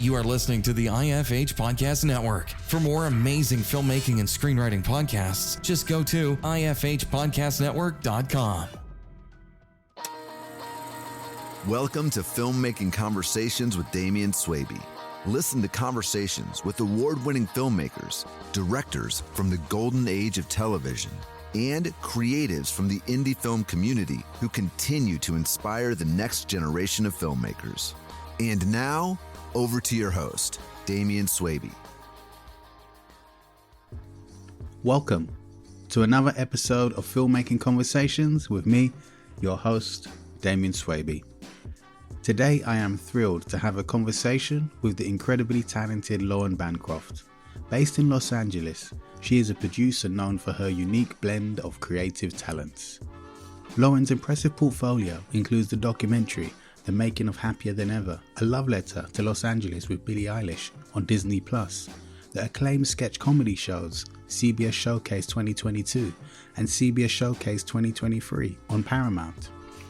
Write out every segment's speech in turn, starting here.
You are listening to the IFH Podcast Network. For more amazing filmmaking and screenwriting podcasts, just go to ifhpodcastnetwork.com. Welcome to Filmmaking Conversations with Damian Swaby. Listen to conversations with award-winning filmmakers, directors from the golden age of television, and creatives from the indie film community who continue to inspire the next generation of filmmakers. And now, over to your host, Damian Swaby. Welcome to another episode of Filmmaking Conversations with me, your host, Damian Swaby. Today, I am thrilled to have a conversation with the incredibly talented Lauren Bancroft. Based in Los Angeles, she is a producer known for her unique blend of creative talents. Lauren's impressive portfolio includes the documentary The Making of Happier Than Ever, a love letter to Los Angeles with Billie Eilish on Disney+, the acclaimed sketch comedy shows CBS Showcase 2022 and CBS Showcase 2023 on Paramount.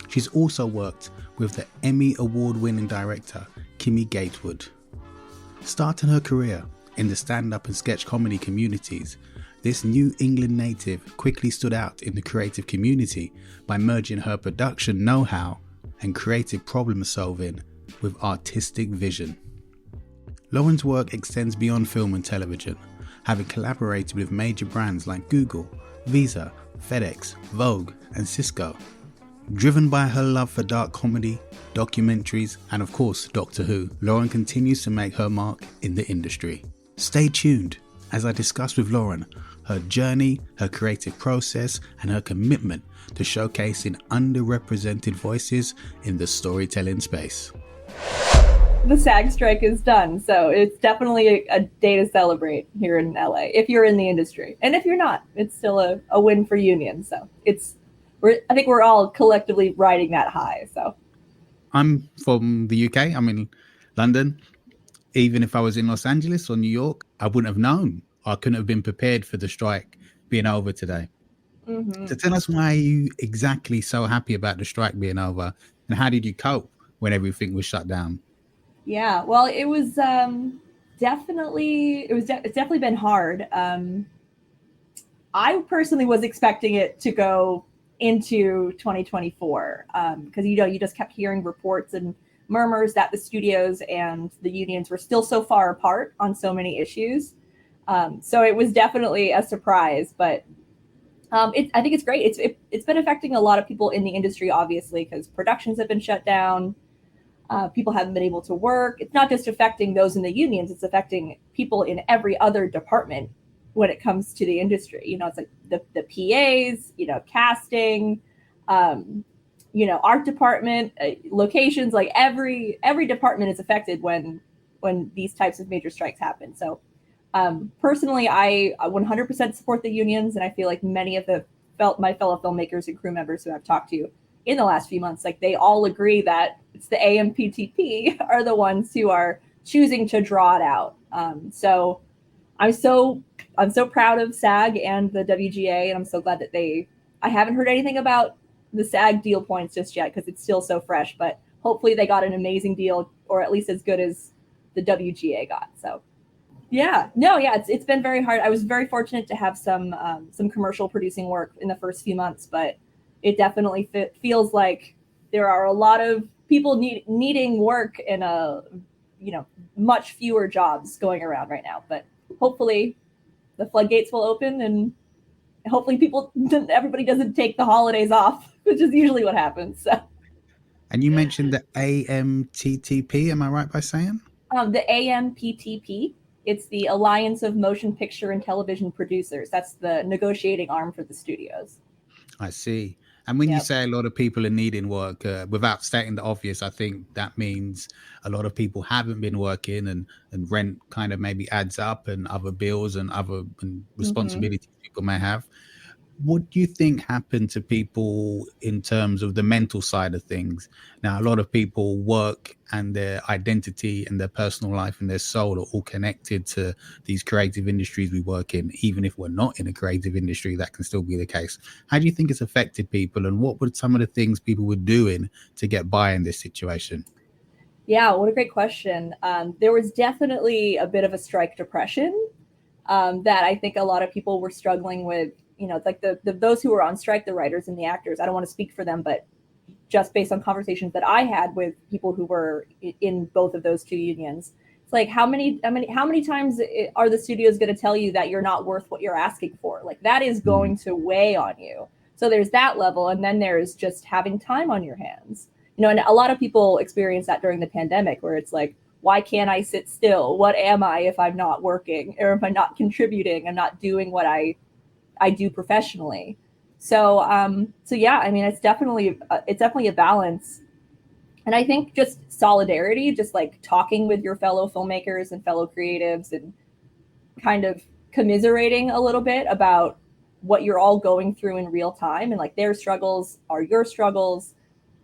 She's also worked with the Emmy Award-winning director Kimmy Gatewood. Starting her career in the stand-up and sketch comedy communities, this New England native quickly stood out in the creative community by merging her production know-how and creative problem-solving with artistic vision. Lauren's work extends beyond film and television, having collaborated with major brands like Google, Visa, FedEx, Vogue, and Cisco. Driven by her love for dark comedy, documentaries, and of course Doctor Who, Lauren continues to make her mark in the industry. Stay tuned as I discuss with Lauren her journey, her creative process, and her commitment to showcasing underrepresented voices in the storytelling space. The SAG strike is done, so it's definitely a day to celebrate here in LA if you're in the industry. And if you're not, it's still a win for unions. So I think we're all collectively riding that high. So I'm from the UK. I'm in London. Even if I was in Los Angeles or New York, I wouldn't have known. I couldn't have been prepared for the strike being over today. Mm-hmm. So tell us why are you exactly so happy about the strike being over, and how did you cope when everything was shut down? Yeah, well, it was definitely been hard. I personally was expecting it to go into 2024 because you just kept hearing reports and murmurs that the studios and the unions were still so far apart on so many issues. So it was definitely a surprise, but I think it's great. It's been affecting a lot of people in the industry, obviously, because productions have been shut down. People haven't been able to work. It's not just affecting those in the unions, it's affecting people in every other department when it comes to the industry. It's like the PAs, casting, art department, locations, like every department is affected when these types of major strikes happen. So personally, I 100% support the unions, and I feel like many of my fellow filmmakers and crew members who I've talked to in the last few months, like they all agree that it's the AMPTP are the ones who are choosing to draw it out. So I'm so proud of SAG and the WGA, and I'm so glad that I haven't heard anything about the SAG deal points just yet because it's still so fresh, but hopefully they got an amazing deal, or at least as good as the WGA got. So it's been very hard. I was very fortunate to have some commercial producing work in the first few months, but it definitely feels like there are a lot of people needing work and much fewer jobs going around right now. But hopefully the floodgates will open, and hopefully everybody doesn't take the holidays off, which is usually what happens. So. And you mentioned the AMTTP, am I right by saying? The AMPTP, it's the Alliance of Motion Picture and Television Producers. That's the negotiating arm for the studios. I see. And when you say a lot of people are needing work, without stating the obvious, I think that means a lot of people haven't been working, and rent kind of maybe adds up, and other bills and other responsibilities people may have. What do you think happened to people in terms of the mental side of things? Now, a lot of people work, and their identity and their personal life and their soul are all connected to these creative industries we work in. Even if we're not in a creative industry, that can still be the case. How do you think it's affected people, and what were some of the things people were doing to get by in this situation? Yeah, what a great question. There was definitely a bit of a strike depression that I think a lot of people were struggling with. You know, like the those who were on strike, the writers and the actors. I don't want to speak for them, but just based on conversations that I had with people who were in both of those two unions, it's like how many times are the studios going to tell you that you're not worth what you're asking for? Like that is going to weigh on you. So there's that level, and then there's just having time on your hands. You know, and a lot of people experience that during the pandemic, where it's like, why can't I sit still? What am I if I'm not working, or if I'm not contributing? I'm not doing what I do professionally. So yeah, I mean, it's definitely a balance, and I think just solidarity, just like talking with your fellow filmmakers and fellow creatives, and kind of commiserating a little bit about what you're all going through in real time, and like their struggles are your struggles,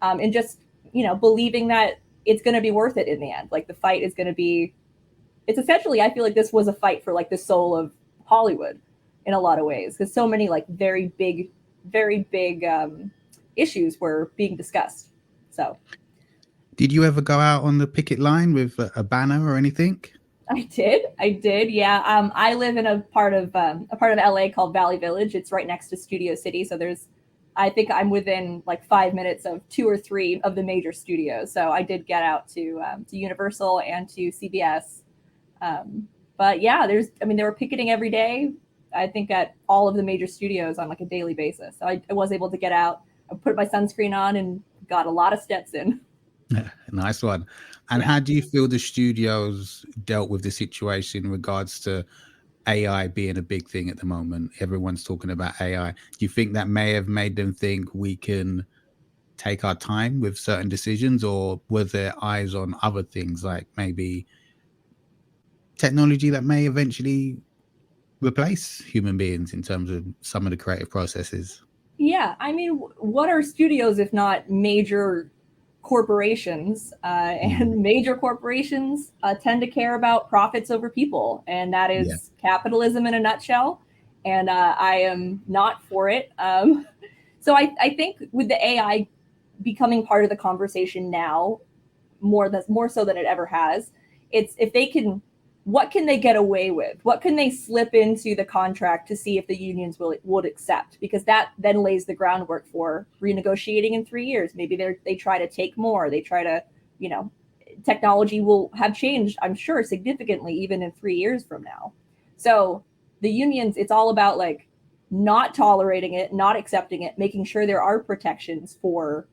and just believing that it's going to be worth it in the end. Like the fight is going to be. It's essentially, I feel like this was a fight for like the soul of Hollywood in a lot of ways, because so many like very big issues were being discussed. So Did you ever go out on the picket line with a banner or anything? I did. Yeah. I live in a part of LA called Valley Village. It's right next to Studio City. So I think I'm within like 5 minutes of two or three of the major studios. So I did get out to Universal and to CBS. But yeah, they were picketing every day. I think at all of the major studios on like a daily basis. So I was able to get out. I put my sunscreen on and got a lot of steps in. Nice one. And how do you feel the studios dealt with the situation in regards to AI being a big thing at the moment? Everyone's talking about AI. Do you think that may have made them think we can take our time with certain decisions, or were their eyes on other things like maybe technology that may eventually replace human beings in terms of some of the creative processes? Yeah, I mean, what are studios if not major corporations? And major corporations tend to care about profits over people, and that Yeah. is capitalism in a nutshell. And I am not for it. So I think with the AI becoming part of the conversation now, more so than it ever has, it's if they can, what can they get away with? What can they slip into the contract to see if the unions would accept? Because that then lays the groundwork for renegotiating in 3 years. Maybe they try to take more. They try to, technology will have changed, I'm sure, significantly even in 3 years from now. So the unions, it's all about like not tolerating it, not accepting it, making sure there are protections for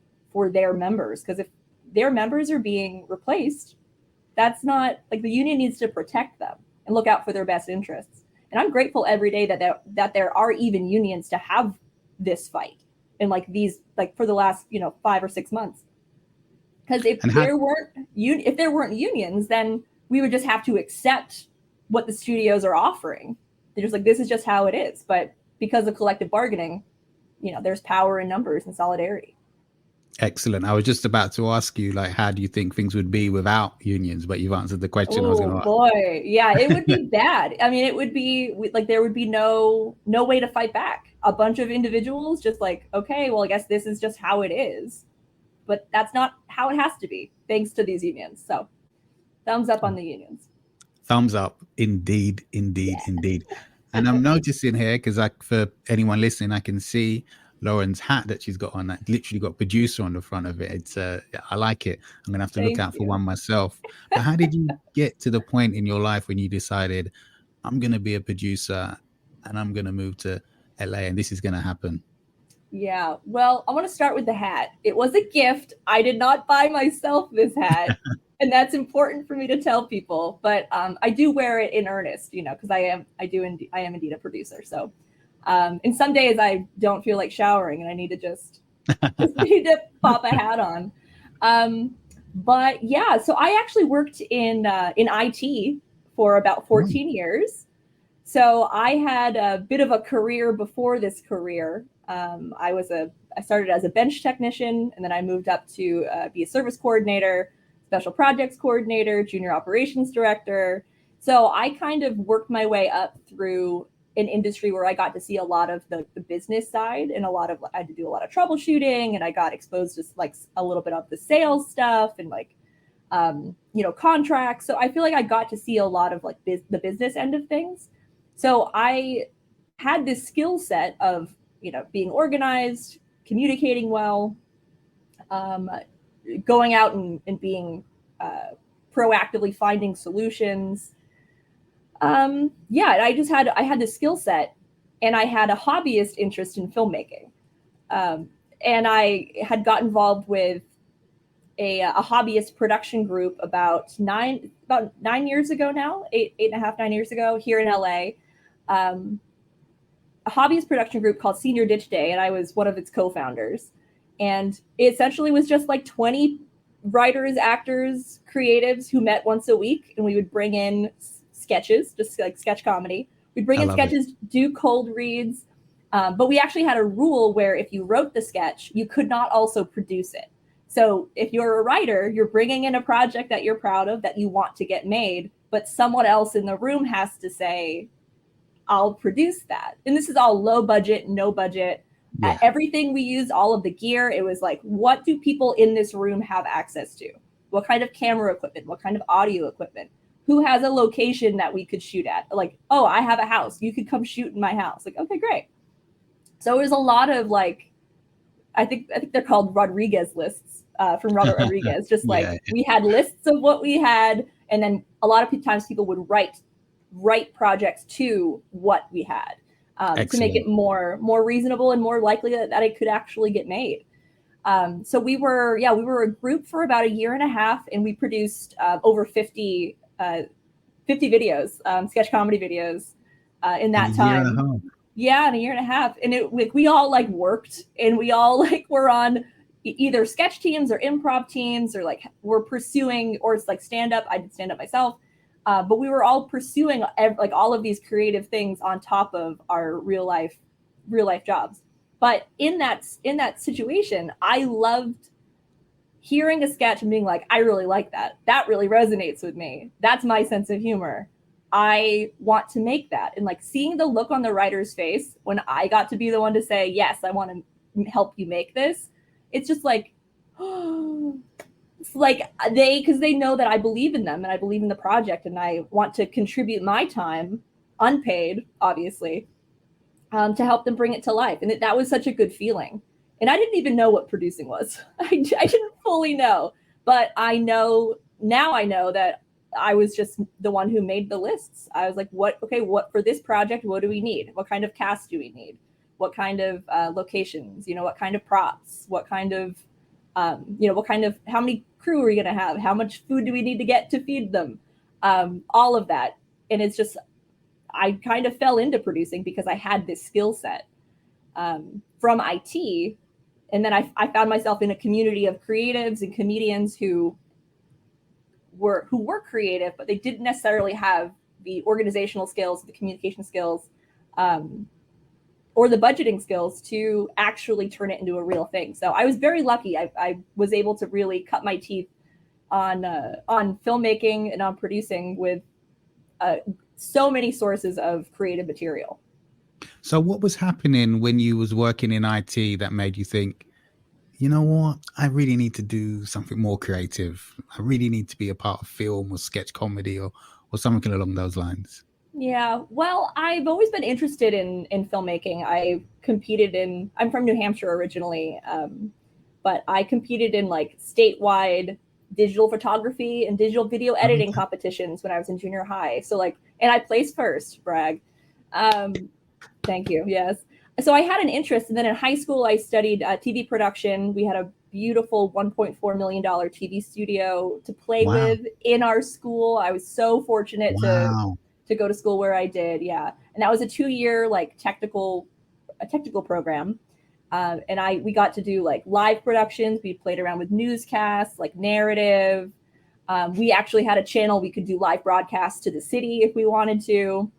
their members. Because if their members are being replaced, that's not like, the union needs to protect them and look out for their best interests. And I'm grateful every day that there are even unions to have this fight, and like these, like for the last 5 or 6 months. Because if And how, there weren't unions, then we would just have to accept what the studios are offering. They're just like, this is just how it is. But because of collective bargaining, there's power in numbers and solidarity. excellent. I was just about to ask you, like, how do you think things would be without unions? But you've answered the question I was going Oh to ask. boy, yeah, it would be bad. I mean, it would be like there would be no way to fight back. A bunch of individuals just like, okay, well, I guess this is just how it is, but that's not how it has to be, thanks to these unions. So, thumbs up on the unions. Thumbs up. Indeed, indeed, indeed. And I'm noticing here, because for anyone listening, I can see Lauren's hat that she's got on, that literally got producer on the front of it. It's I like it. I'm gonna have to look Thank out for you. one myself. But how did you get to the point in your life when you decided, I'm gonna be a producer and I'm gonna move to LA and this is gonna happen? Yeah, well, I want to start with the hat. It was a gift. I did not buy myself this hat, and that's important for me to tell people. But I do wear it in earnest, because I am indeed a producer. So, and some days I don't feel like showering, and I need to just need to pop a hat on. But yeah, so I actually worked in IT for about 14 years. So I had a bit of a career before this career. I started as a bench technician, and then I moved up to be a service coordinator, special projects coordinator, junior operations director. So I kind of worked my way up through an industry where I got to see a lot of the business side, and I had to do a lot of troubleshooting, and I got exposed to like a little bit of the sales stuff, and like contracts. So I feel like I got to see a lot of like the business end of things. So I had this skill set of, being organized, communicating well, going out and being proactively finding solutions. I had this skill set, and I had a hobbyist interest in filmmaking. And I had got involved with a hobbyist production group about 9 years ago now, 8.5, 9 years ago here in LA. A hobbyist production group called Senior Ditch Day, and I was one of its co-founders. And it essentially was just like 20 writers, actors, creatives who met once a week, and we would bring in sketches, just like sketch comedy. We'd bring in sketches, do cold reads, but we actually had a rule where if you wrote the sketch, you could not also produce it. So if you're a writer, you're bringing in a project that you're proud of, that you want to get made, but someone else in the room has to say, I'll produce that. And this is all low budget, no budget. Yeah. Everything we used, all of the gear, it was like, what do people in this room have access to? What kind of camera equipment? What kind of audio equipment? Who has a location that we could shoot at? Like, oh, I have a house. You could come shoot in my house. Like, okay, great. So it was a lot of like, I think they're called Rodriguez lists from Robert Rodriguez. Just like we had lists of what we had, and then a lot of times people would write projects to what we had to make it more reasonable and more likely that it could actually get made. So we were a group for about 1.5 years, and we produced over 50 videos, sketch comedy videos in that time. Yeah, in 1.5 years. And we all like worked, and we all like were on either sketch teams or improv teams, or like we're pursuing, or it's like stand up. I did stand up myself. But we were all pursuing like all of these creative things on top of our real life jobs. But in that situation, I loved hearing a sketch and being like, I really like that. That really resonates with me. That's my sense of humor. I want to make that. And like seeing the look on the writer's face when I got to be the one to say, yes, I want to help you make this. It's just like, it's like because they know that I believe in them and I believe in the project, and I want to contribute my time, unpaid, obviously, to help them bring it to life. And that was such a good feeling. And I didn't even know what producing was. I didn't fully know, but I know that I was just the one who made the lists. I was like, what for this project, what do we need? What kind of cast do we need? What kind of locations, what kind of props, what kind of, how many crew are we going to have? How much food do we need to get to feed them? All of that. And it's just, I kind of fell into producing because I had this skill set from IT. And then I found myself in a community of creatives and comedians who were creative, but they didn't necessarily have the organizational skills, the communication skills, or the budgeting skills to actually turn it into a real thing. So I was very lucky. I was able to really cut my teeth on filmmaking and on producing with so many sources of creative material. So what was happening when you was working in IT that made you think, you know what, I really need to do something more creative. I really need to be a part of film or sketch comedy or something along those lines? Yeah, well, I've always been interested in filmmaking. I'm from New Hampshire originally, but I competed in like statewide digital photography and digital video editing competitions when I was in junior high. So like, and I placed first, brag. Thank you. Yes. So I had an interest. And then in high school, I studied TV production. We had a beautiful $1.4 million TV studio to play with in our school. I was so fortunate to go to school where I did. Yeah. And that was a 2-year like technical program. And we got to do like live productions. We played around with newscasts, like narrative. We actually had a channel. We could do live broadcasts to the city if we wanted to.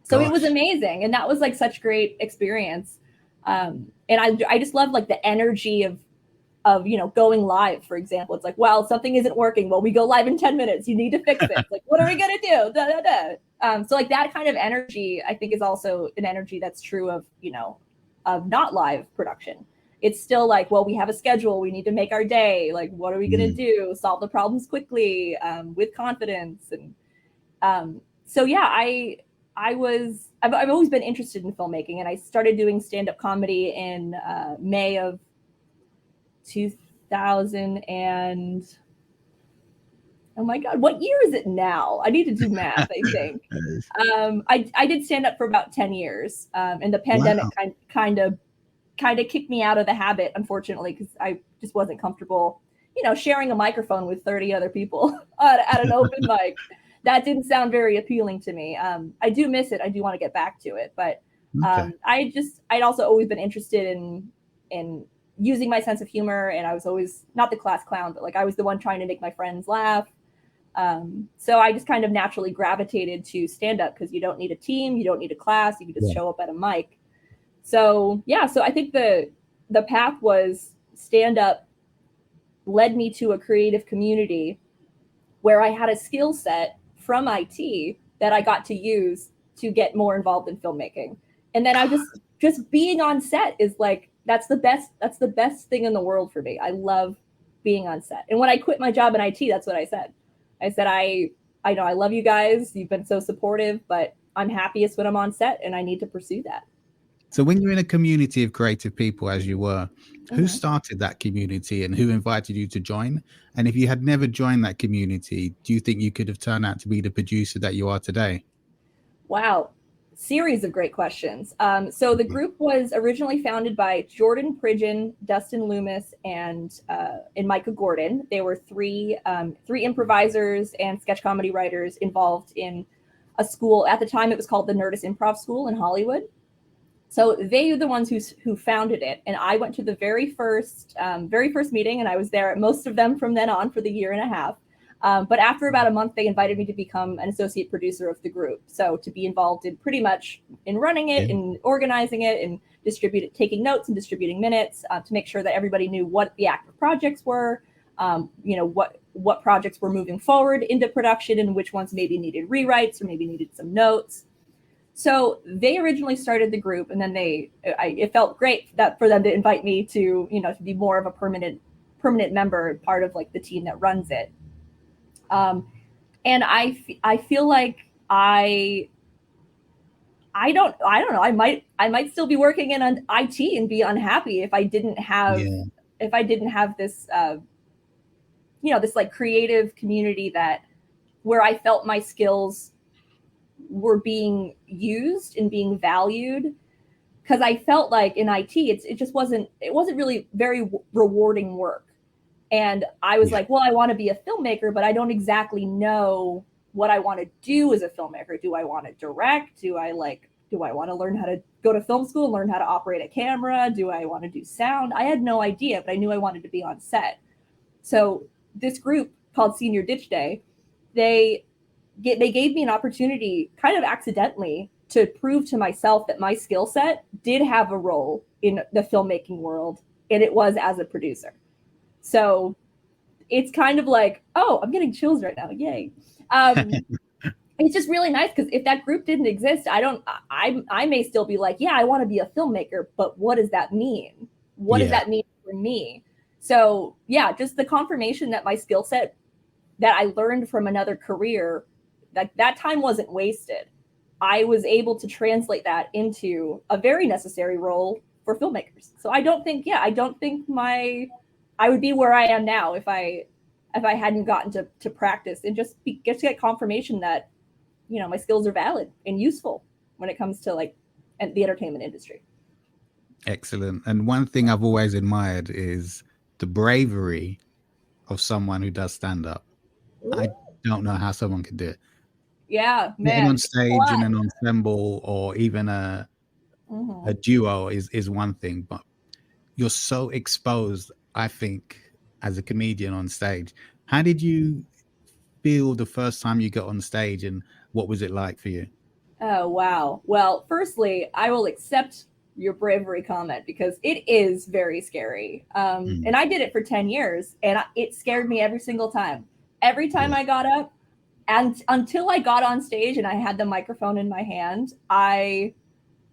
So It was amazing. And that was like such great experience. And I just love like the energy of going live, for example. It's like, well, something isn't working. Well, we go live in 10 minutes. You need to fix it. Like, what are we going to do? Da, da, da. So like that kind of energy, I think, is also an energy that's true of, of not live production. it's still like, well, we have a schedule, we need to make our day, like what are we going to do, solve the problems quickly, with confidence. And so yeah, I've always been interested in filmmaking, and I started doing stand-up comedy in May of 2000 and oh my God, what year is it now? I need to do math, I think. I did stand up for about 10 years. And the pandemic kind of kicked me out of the habit, unfortunately, because I just wasn't comfortable, sharing a microphone with 30 other people at an open mic. That didn't sound very appealing to me. I do miss it. I do want to get back to it. But I'd also always been interested in using my sense of humor. And I was always not the class clown, but like I was the one trying to make my friends laugh. So I just kind of naturally gravitated to stand up because you don't need a team, you don't need a class, you can just show up at a mic. So yeah, so I think the path was stand up led me to a creative community where I had a skill set from IT that I got to use to get more involved in filmmaking. And then I just being on set is like, that's the best thing in the world for me. I love being on set. And when I quit my job in IT, that's what I said. I said, I know I love you guys. You've been so supportive, but I'm happiest when I'm on set and I need to pursue that. So when you're in a community of creative people, as you were, who started that community and who invited you to join? And if you had never joined that community, do you think you could have turned out to be the producer that you are today? Wow. Series of great questions. So the group was originally founded by Jordan Pridgeon, Dustin Loomis, and Micah Gordon. They were three improvisers and sketch comedy writers involved in a school. At the time, it was called the Nerdist Improv School in Hollywood. So they are the ones who founded it. And I went to the very first meeting, and I was there at most of them from then on for the year and a half. But after about a month, they invited me to become an associate producer of the group. So to be involved in pretty much in running it and organizing it and taking notes and distributing minutes to make sure that everybody knew what the active projects were, what projects were moving forward into production and which ones maybe needed rewrites or maybe needed some notes. So they originally started the group, and then it felt great for them to invite me to be more of a permanent member, part of like the team that runs it. And I feel like I don't know. I might still be working in IT and be unhappy if I didn't have this this like creative community where I felt my skills were being used and being valued. Because I felt like in IT it wasn't really very rewarding work. And I was like, well, I want to be a filmmaker, but I don't exactly know what I want to do as a filmmaker. Do I want to direct? Do I want to learn how to go to film school and learn how to operate a camera? Do I want to do sound? I had no idea, but I knew I wanted to be on set. So this group called Senior Ditch Day, they gave me an opportunity kind of accidentally to prove to myself that my skill set did have a role in the filmmaking world, and it was as a producer. So it's kind of like, oh, I'm getting chills right now. Yay. It's just really nice because if that group didn't exist, I may still be like, yeah, I want to be a filmmaker, but what does that mean? What does that mean for me? So yeah, just the confirmation that my skill set that I learned from another career, that time wasn't wasted. I was able to translate that into a very necessary role for filmmakers. So I don't think I would be where I am now if I hadn't gotten to practice and just get confirmation that, my skills are valid and useful when it comes to like the entertainment industry. Excellent. And one thing I've always admired is the bravery of someone who does stand up. I don't know how someone could do it. Yeah, man. Getting on stage in an ensemble or even a duo is one thing, but you're so exposed, I think, as a comedian on stage. How did you feel the first time you got on stage, and what was it like for you? Oh, wow. Well, firstly, I will accept your bravery comment because it is very scary. And I did it for 10 years and it scared me every single time. Every time I got up, and until I got on stage and I had the microphone in my hand, I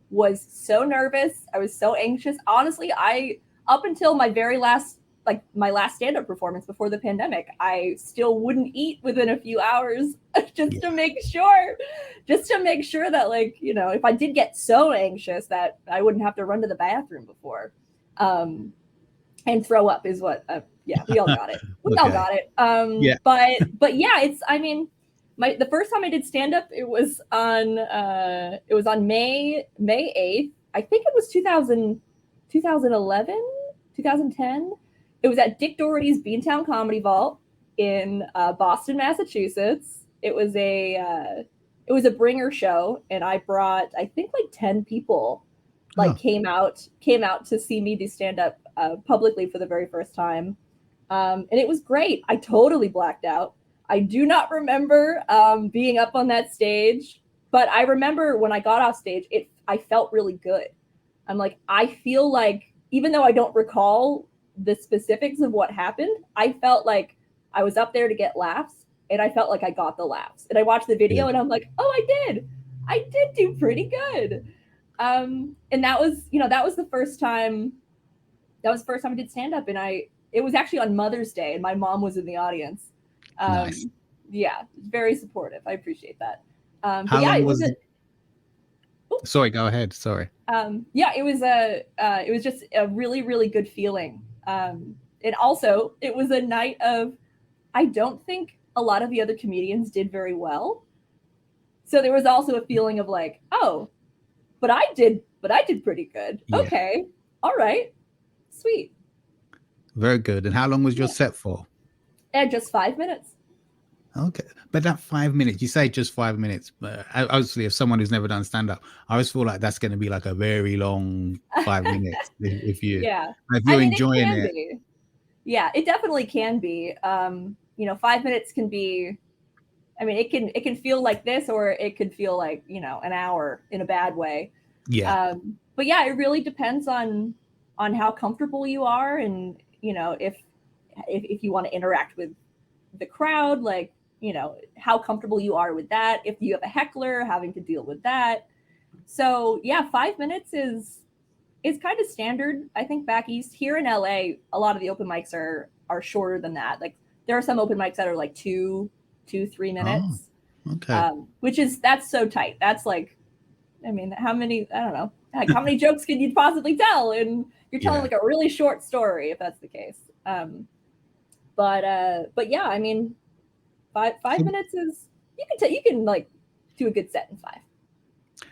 was so nervous. I was so anxious. Honestly, I up until my very last, like my last stand-up performance before the pandemic, I still wouldn't eat within a few hours just to make sure that, like, you know, if I did get so anxious that I wouldn't have to run to the bathroom before. And throw up is what, we all got it. We all got it. But yeah, it's, I mean, the first time I did stand-up, it was on May 8th. I think it was 2011, 2010. It was at Dick Doherty's Beantown Comedy Vault in Boston, Massachusetts. It was a bringer show, and I brought, I think, like 10 people, like came out to see me do stand-up publicly for the very first time. And it was great. I totally blacked out. I do not remember being up on that stage, but I remember when I got off stage, I felt really good. I'm like, I feel like, even though I don't recall the specifics of what happened, I felt like I was up there to get laughs, and I felt like I got the laughs. And I watched the video and I'm like, oh, I did do pretty good. And that was the first time I did stand up, and it was actually on Mother's Day, and my mom was in the audience. Nice. Yeah, very supportive. I appreciate that. How long was it? Sorry, go ahead. Sorry. It was just a really, really good feeling. And also it was a night of, I don't think a lot of the other comedians did very well. So there was also a feeling of like, oh, but I did pretty good. Yeah. Okay. All right. Sweet. Very good. And how long was your set for? Just 5 minutes. Okay. But that 5 minutes, you say just 5 minutes, but obviously if someone who's never done stand-up, I always feel like that's going to be like a very long 5 minutes if you're enjoying it. Yeah, it definitely can be. 5 minutes can be, I mean, it can feel like this, or it could feel like, an hour in a bad way. Yeah. But yeah, it really depends on how comfortable you are, and, if you want to interact with the crowd, like, how comfortable you are with that. If you have a heckler, having to deal with that. So yeah, 5 minutes is kind of standard. I think back east here in LA, a lot of the open mics are shorter than that. Like there are some open mics that are like 2-3 minutes. Oh, okay. That's so tight. That's like, I mean, I don't know, like how many jokes can you possibly tell? And you're telling like a really short story, if that's the case. But yeah, I mean, five minutes is, you can like do a good set in 5.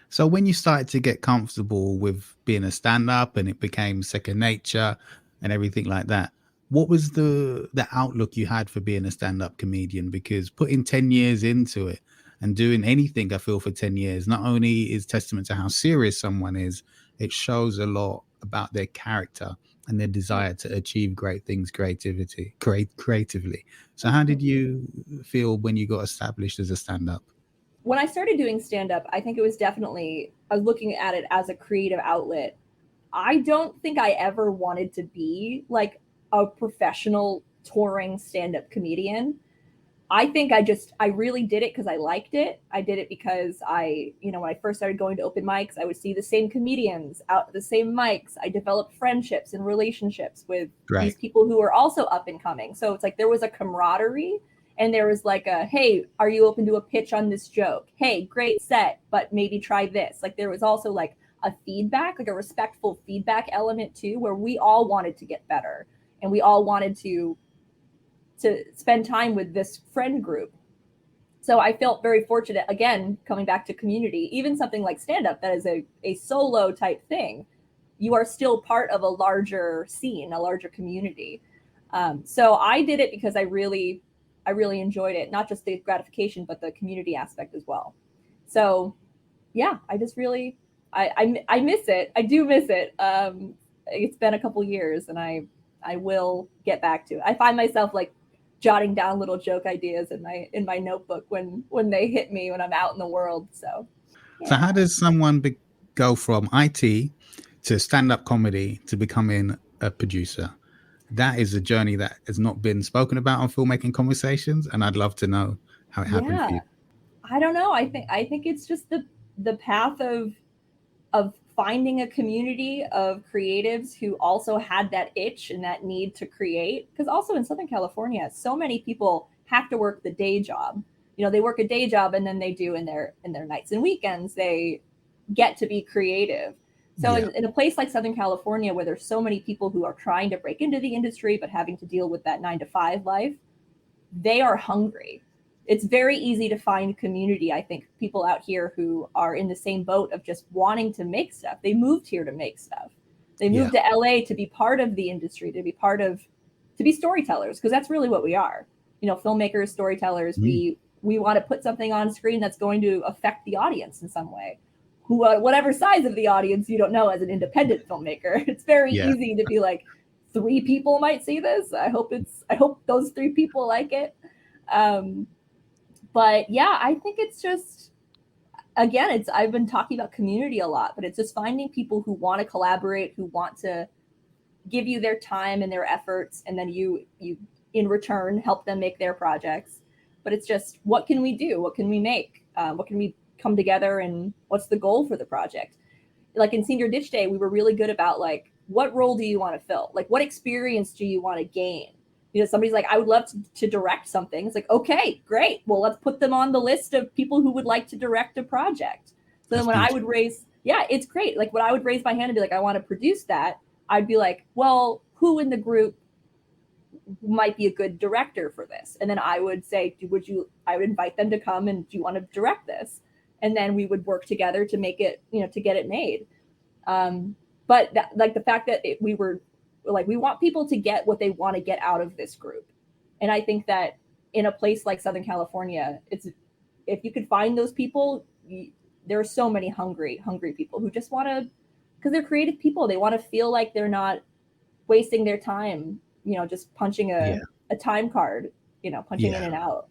So when you started to get comfortable with being a stand-up and it became second nature and everything like that, what was the outlook you had for being a stand-up comedian? Because putting 10 years into it and doing anything, I feel, for 10 years, not only is testament to how serious someone is, it shows a lot about their character and their desire to achieve great things creatively. So how did you feel when you got established as a stand-up? When I started doing stand-up, I think it was definitely, I was looking at it as a creative outlet. I don't think I ever wanted to be like a professional touring stand-up comedian. I think I really did it because I liked it. I did it because when I first started going to open mics, I would see the same comedians out at the same mics. I developed friendships and relationships with these people who were also up and coming. So it's like there was a camaraderie, and there was like a, hey, are you open to a pitch on this joke? Hey, great set, but maybe try this. Like there was also like a feedback, like a respectful feedback element too, where we all wanted to get better, and we all wanted to spend time with this friend group. So I felt very fortunate, again, coming back to community, even something like stand-up that is a solo type thing, you are still part of a larger scene, a larger community. So I did it because I really enjoyed it, not just the gratification, but the community aspect as well. So yeah, I just really, I miss it. I do miss it. It's been a couple years, and I will get back to it. I find myself like jotting down little joke ideas in my notebook when they hit me when I'm out in the world. So how does someone go from IT to stand-up comedy to becoming a producer? That is a journey that has not been spoken about on Filmmaking Conversations, and I'd love to know how it happened for you. I don't know. I think it's just the path of finding a community of creatives who also had that itch and that need to create. Because also in Southern California, so many people have to work the day job. You know, they work a day job, and then they do in their nights and weekends, they get to be creative. So in a place like Southern California, where there's so many people who are trying to break into the industry but having to deal with that 9-to-5 life, they are hungry. It's very easy to find community. I think people out here who are in the same boat of just wanting to make stuff. They moved here to make stuff. They moved to LA to be part of the industry, to be storytellers, because that's really what we are. You know, filmmakers, storytellers. We want to put something on screen that's going to affect the audience in some way. Whatever size of the audience, you don't know as an independent filmmaker. It's very easy to be like, 3 people might see this. I hope those 3 people like it. But yeah, I think it's just, again, I've been talking about community a lot, but it's just finding people who want to collaborate, who want to give you their time and their efforts, and then you in return help them make their projects. But it's just, what can we do? What can we make? What can we come together, and what's the goal for the project? Like in Senior Ditch Day, we were really good about like, what role do you want to fill? Like, what experience do you want to gain? You know, somebody's like, I would love to direct something. It's like, okay, great. Well, let's put them on the list of people who would like to direct a project. So then when I would raise, it's great. Like when I would raise my hand and be like, I want to produce that, I'd be like, well, who in the group might be a good director for this? And then I would say, I would invite them to come, and do you want to direct this? And then we would work together to make it, to get it made. But like the fact that we were like, we want people to get what they want to get out of this group. And I think that in a place like Southern California, if you could find those people, there are so many hungry people who just want to, because they're creative people. They want to feel like they're not wasting their time, just punching a time card, punching in and out.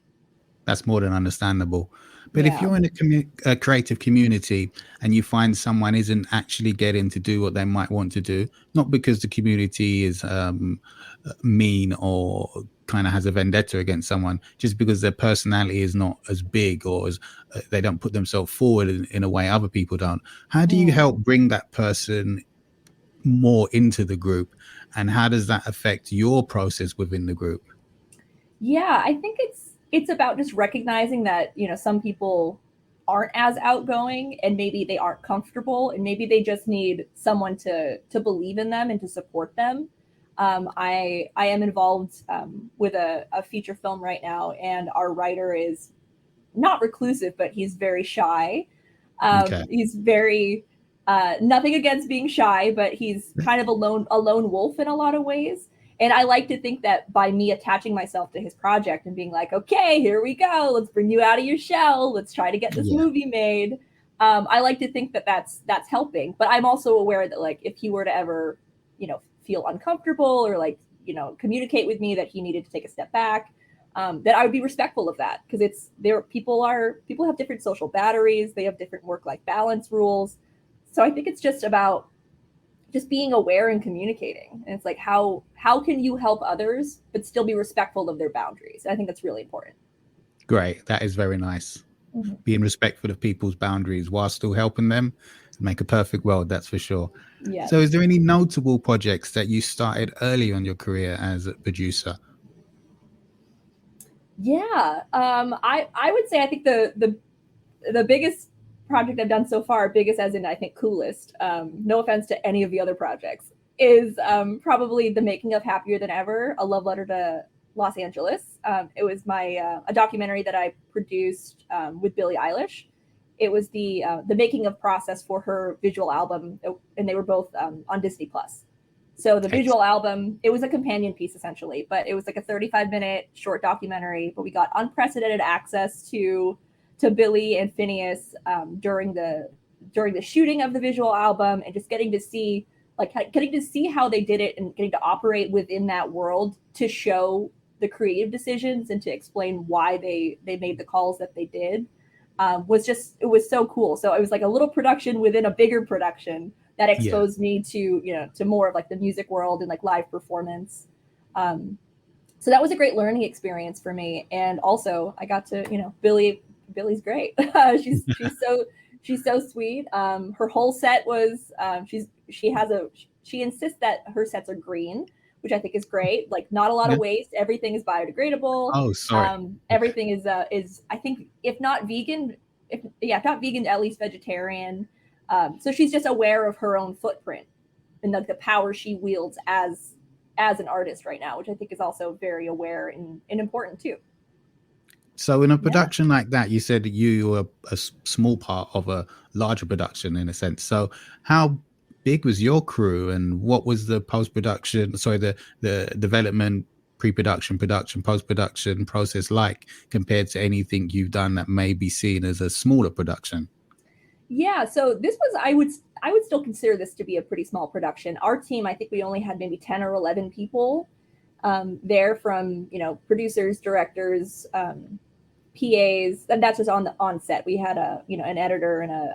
That's more than understandable. But if you're in a creative community and you find someone isn't actually getting to do what they might want to do, not because the community is mean or kind of has a vendetta against someone, just because their personality is not as big, or as they don't put themselves forward in a way other people don't, how do you help bring that person more into the group, and how does that affect your process within the group? Yeah, I think it's about just recognizing that, some people aren't as outgoing, and maybe they aren't comfortable, and maybe they just need someone to believe in them and to support them. I am involved with a feature film right now, and our writer is not reclusive, but he's very shy. He's very, nothing against being shy, but he's kind of a lone wolf in a lot of ways. And I like to think that by me attaching myself to his project and being like, okay, here we go, let's bring you out of your shell, let's try to get this movie made. I like to think that that's helping. But I'm also aware that, like, if he were to ever, feel uncomfortable or like, communicate with me that he needed to take a step back, that I would be respectful of that, because people have different social batteries, they have different work-life balance rules. So I think it's just about just being aware and communicating. And it's like, how can you help others but still be respectful of their boundaries? I think that's really important. Great. That is very nice. Mm-hmm. Being respectful of people's boundaries while still helping them make a perfect world, that's for sure. Yeah. So is there any notable projects that you started early on your career as a producer? Yeah. I would say, I think the biggest project I've done so far, biggest as in I think coolest, no offense to any of the other projects, is probably the making of Happier Than Ever, a love letter to Los Angeles. It was a documentary that I produced with Billie Eilish. It was the making of process for her visual album, and they were both on Disney Plus. So the visual album, it was a companion piece essentially, but it was like a 35-minute short documentary, but we got unprecedented access to Billie and Phineas during the shooting of the visual album, and just getting to see how they did it and getting to operate within that world to show the creative decisions and to explain why they made the calls that they did, it was so cool. So it was like a little production within a bigger production that exposed me to more of like the music world and like live performance. So that was a great learning experience for me. And also I got to, Billie's great. She's She's so sweet. Her whole set was she insists that her sets are green, which I think is great. Like, not a lot Yeah. of waste. Everything is biodegradable. Oh, sorry. Everything is I think, if not vegan, if not vegan, at least vegetarian. So she's just aware of her own footprint and the power she wields as an artist right now, which I think is also very aware and important too. So in a production like that, you said you were a small part of a larger production in a sense. So how big was your crew, and what was the post-production, the development, pre-production, production, post-production process like compared to anything you've done that may be seen as a smaller production? Yeah, so this was, I would still consider this to be a pretty small production. Our team, I think we only had maybe 10 or 11 people there, from, producers, directors, PAs, and that's just on set. We had an editor and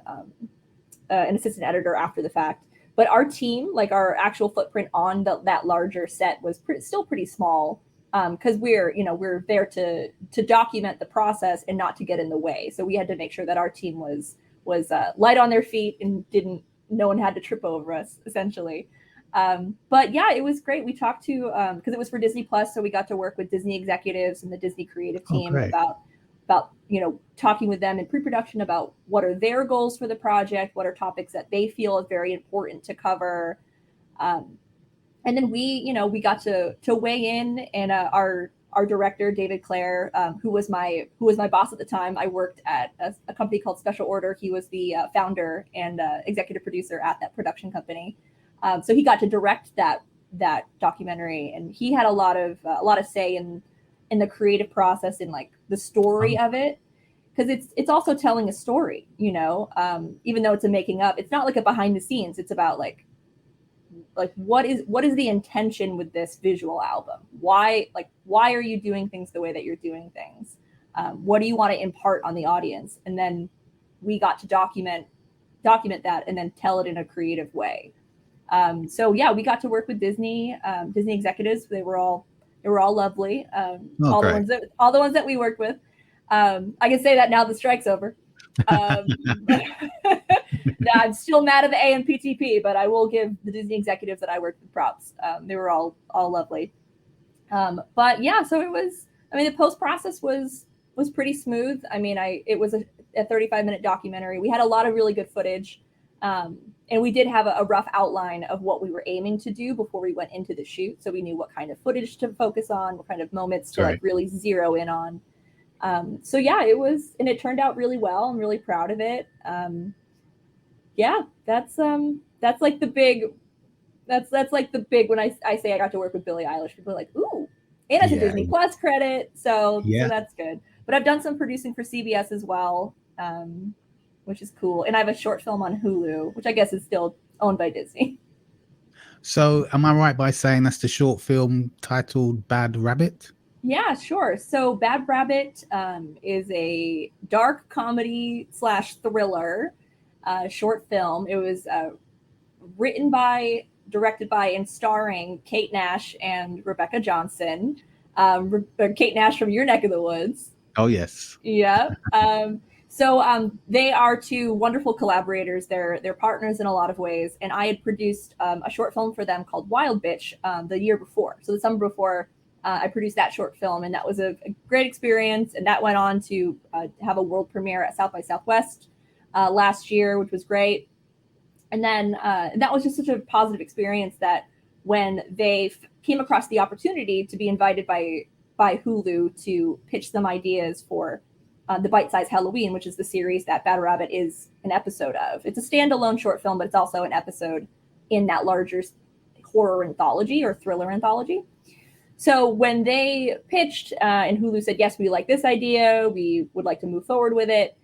an assistant editor after the fact. But our team, like our actual footprint on that larger set, was still pretty small, because we're there to document the process and not to get in the way. So we had to make sure that our team was light on their feet and no one had to trip over us, essentially. But yeah, it was great. We talked to, because it was for Disney Plus, so we got to work with Disney executives and the Disney creative team about talking with them in pre-production about what are their goals for the project, what are topics that they feel is very important to cover. And then we got to weigh in, and our director, David Clare, who was my boss at the time. I worked at a company called Special Order. He was the founder and executive producer at that production company. So he got to direct that documentary, and he had a lot of say in the creative process, in like the story of it, because it's also telling a story, even though it's a making up. It's not like a behind the scenes. It's about like what is the intention with this visual album? Why are you doing things the way that you're doing things? What do you want to impart on the audience? And then we got to document that and then tell it in a creative way. So yeah, we got to work with Disney executives. They were all lovely. All the ones that we worked with. I can say that now the strike's over. I'm still mad at the AMPTP, but I will give the Disney executives that I worked with props. They were all lovely. But yeah, so the post process was pretty smooth. It was a 35-minute documentary. We had a lot of really good footage. And we did have a rough outline of what we were aiming to do before we went into the shoot. So we knew what kind of footage to focus on, what kind of moments to really zero in on. So yeah, it turned out really well. I'm really proud of it. Yeah, that's like the big, when I say I got to work with Billie Eilish, people are like, ooh, and it's a Disney Plus credit. So that's good. But I've done some producing for CBS as well. Which is cool. And I have a short film on Hulu, which I guess is still owned by Disney. So am I right by saying that's the short film titled Bad Rabbit? Yeah, sure. So Bad Rabbit is a dark comedy / thriller short film. It was written by, directed by, and starring Kate Nash and Rebecca Johnson. Kate Nash from your neck of the woods. Oh, yes. Yeah. So they are two wonderful collaborators. They're partners in a lot of ways. And I had produced a short film for them called Wild Bitch the year before. So the summer before, I produced that short film, and that was a great experience. And that went on to have a world premiere at South by Southwest last year, which was great. And then that was just such a positive experience that when they came across the opportunity to be invited by Hulu to pitch some ideas for the Bite Size Halloween, which is the series that Bad Rabbit is an episode of. It's a standalone short film, but it's also an episode in that larger horror anthology or thriller anthology. So when they pitched and Hulu said, yes, we like this idea, we would like to move forward with it,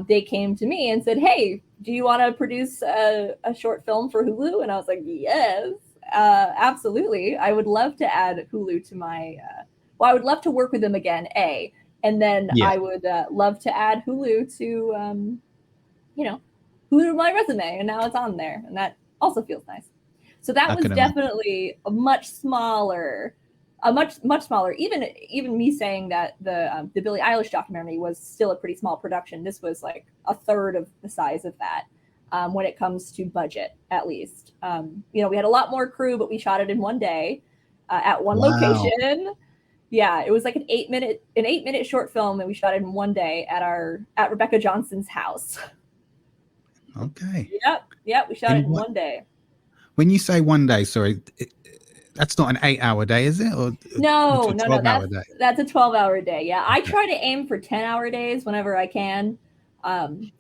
they came to me and said, hey, do you want to produce a short film for Hulu? And I was like, yes, absolutely. I would love to add Hulu to my, I would love to work with them again, A. And then I would love to add Hulu to, Hulu to my resume. And now it's on there. And that also feels nice. So that was definitely a much smaller a much smaller. Even me saying that the Billie Eilish documentary was still a pretty small production. This was like a third of the size of that when it comes to budget, at least. We had a lot more crew, but we shot it in one day at one location. Yeah, it was like an 8-minute short film, and we shot it in one day at Rebecca Johnson's house. Okay. Yep, we shot it in one day. When you say one day, sorry, that's not an 8-hour day, is it? Or No, day? That's a 12-hour day. Yeah, I try to aim for 10-hour days whenever I can,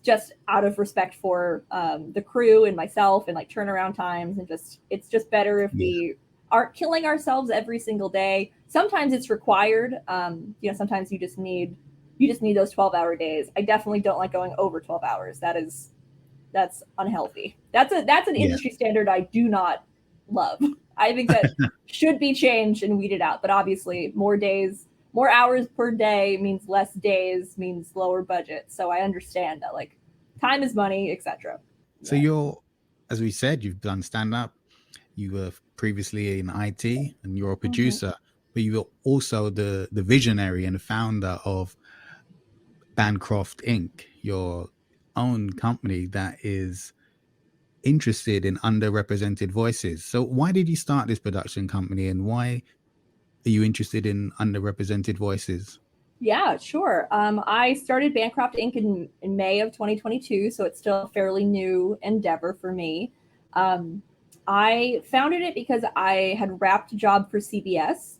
just out of respect for the crew and myself, and like turnaround times, and it's just better if we aren't killing ourselves every single day. Sometimes it's required. Sometimes you just need those 12-hour days. I definitely don't like going over 12 hours. That's unhealthy. That's an industry standard I do not love. I think that should be changed and weeded out. But obviously, more hours per day means less days, means lower budget. So I understand that, like, time is money, etc. So you're, as we said, you've done stand-up. You were previously in IT, and you're a producer, but you were also the visionary and the founder of Bancroft Inc., your own company that is interested in underrepresented voices. So why did you start this production company, and why are you interested in underrepresented voices? Yeah, sure. I started Bancroft Inc. in May of 2022, so it's still a fairly new endeavor for me. I founded it because I had wrapped a job for CBS,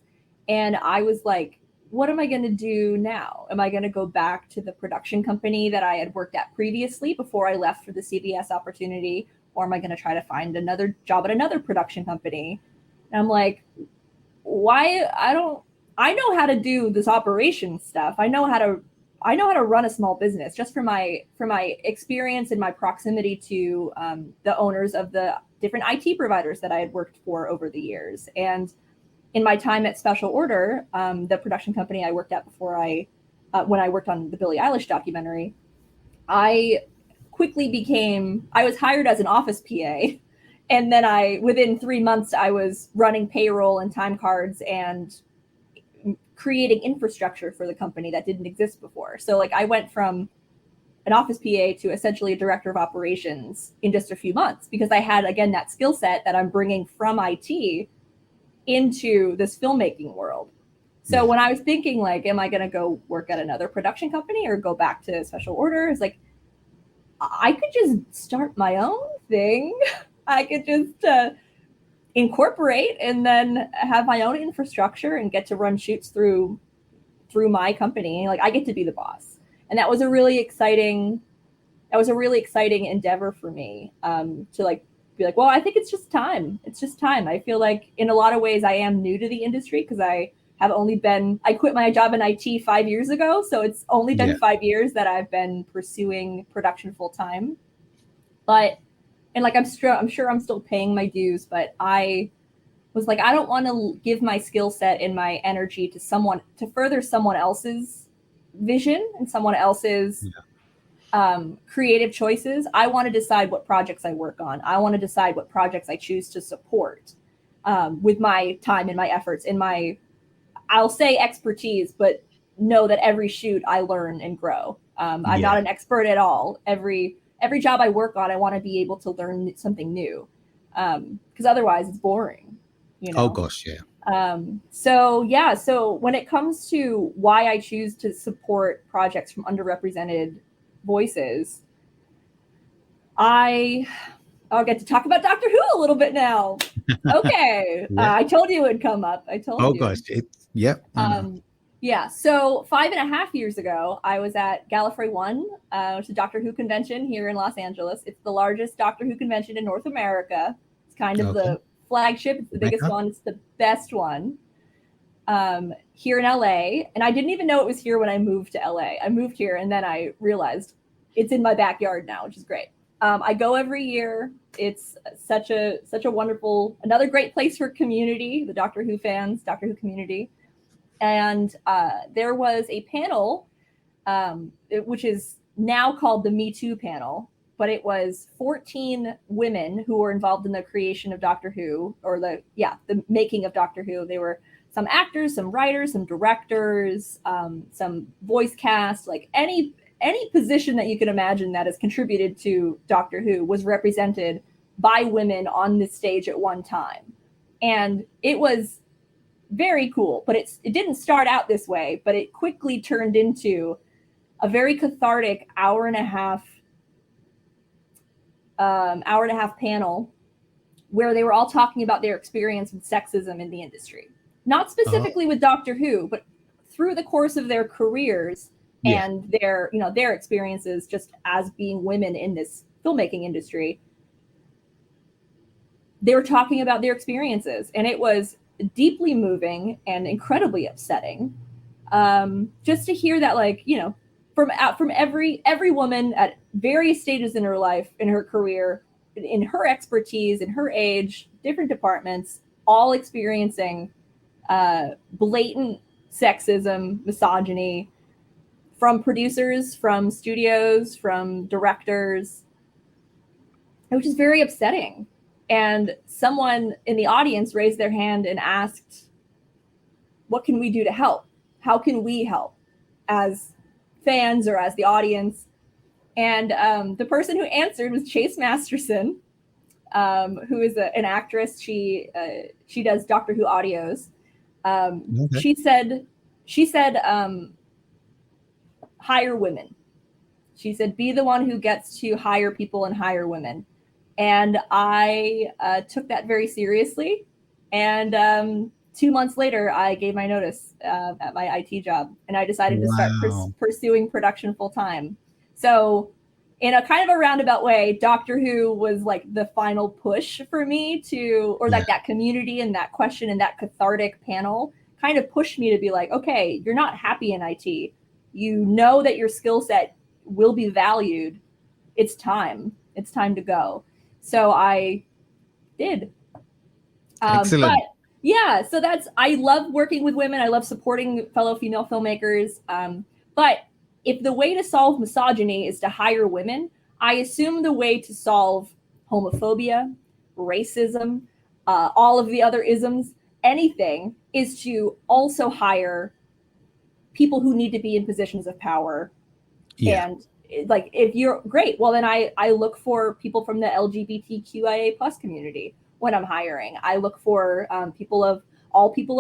and I was like, what am I going to do now? Am I going to go back to the production company that I had worked at previously before I left for the CBS opportunity? Or am I going to try to find another job at another production company? And I'm like, why? I know how to do this operation stuff. I know how to run a small business, just from my experience and my proximity to the owners of the different IT providers that I had worked for over the years. And in my time at Special Order, the production company I worked at before when I worked on the Billie Eilish documentary, I was hired as an office PA. And then within 3 months, I was running payroll and time cards and creating infrastructure for the company that didn't exist before. So like I went from an office PA to essentially a director of operations in just a few months, because I had, again, that skill set that I'm bringing from IT into this filmmaking world. So when I was thinking, like, am I going to go work at another production company or go back to Special Order? It's like, I could just start my own thing. I could just incorporate and then have my own infrastructure and get to run shoots through my company. Like, I get to be the boss. And that was a really exciting endeavor for me, to like be like, well, I think it's just time. I feel like in a lot of ways I am new to the industry, because I quit my job in IT 5 years ago. So it's only been 5 years that I've been pursuing production full time. And like, I'm sure I'm still paying my dues, but I was like, I don't want to give my skill set and my energy to further someone else's vision and someone else's creative choices. I want to decide what projects I work on. I want to decide what projects I choose to support with my time and my efforts and my, I'll say expertise, but know that every shoot I learn and grow. I'm not an expert at all. Every job I work on, I want to be able to learn something new, because otherwise it's boring. Oh gosh, yeah. So when it comes to why I choose to support projects from underrepresented voices, I'll get to talk about Doctor Who a little bit now. Okay. I told you it would come up. Oh gosh. So 5.5 years ago, I was at Gallifrey One, which is a Doctor Who convention here in Los Angeles. It's the largest Doctor Who convention in North America. It's kind of the flagship. It's the biggest one. It's the best one here in LA. And I didn't even know it was here when I moved to LA. I moved here and then I realized it's in my backyard now, which is great. I go every year. It's such a wonderful, another great place for community, the Doctor Who fans, Doctor Who community. And there was a panel, which is now called the Me Too panel, but it was 14 women who were involved in the creation of Doctor Who, or the making of Doctor Who. They were some actors, some writers, some directors, some voice cast, like any position that you can imagine that has contributed to Doctor Who was represented by women on this stage at one time. And it was very cool, but it didn't start out this way, but it quickly turned into a very cathartic hour and a half panel where they were all talking about their experience with sexism in the industry. Not specifically with Doctor Who, but through the course of their careers and their experiences just as being women in this filmmaking industry. They were talking about their experiences, and it was deeply moving and incredibly upsetting. Just to hear that, like, you know, from every woman at various stages in her life, in her career, in her expertise, in her age, different departments, all experiencing blatant sexism, misogyny from producers, from studios, from directors, which is very upsetting. And someone in the audience raised their hand and asked, what can we do to help? How can we help as fans or as the audience? And the person who answered was Chase Masterson, who is an actress. She does Doctor Who audios. Okay. She said, hire women. She said, be the one who gets to hire people and hire women. And I took that very seriously. And 2 months later, I gave my notice at my IT job, and I decided to start pursuing production full time. So in a kind of a roundabout way, Doctor Who was like the final push for me to, or like that community and that question and that cathartic panel kind of pushed me to be like, okay, you're not happy in IT. You know that your skill set will be valued. It's time. It's time to go. So I did. Excellent. But yeah, so I love working with women. I love supporting fellow female filmmakers. But if the way to solve misogyny is to hire women, I assume the way to solve homophobia, racism, all of the other isms, anything, is to also hire people who need to be in positions of power. Yeah. And like, if you're great, well, then I look for people from the LGBTQIA plus community when I'm hiring. I look for people of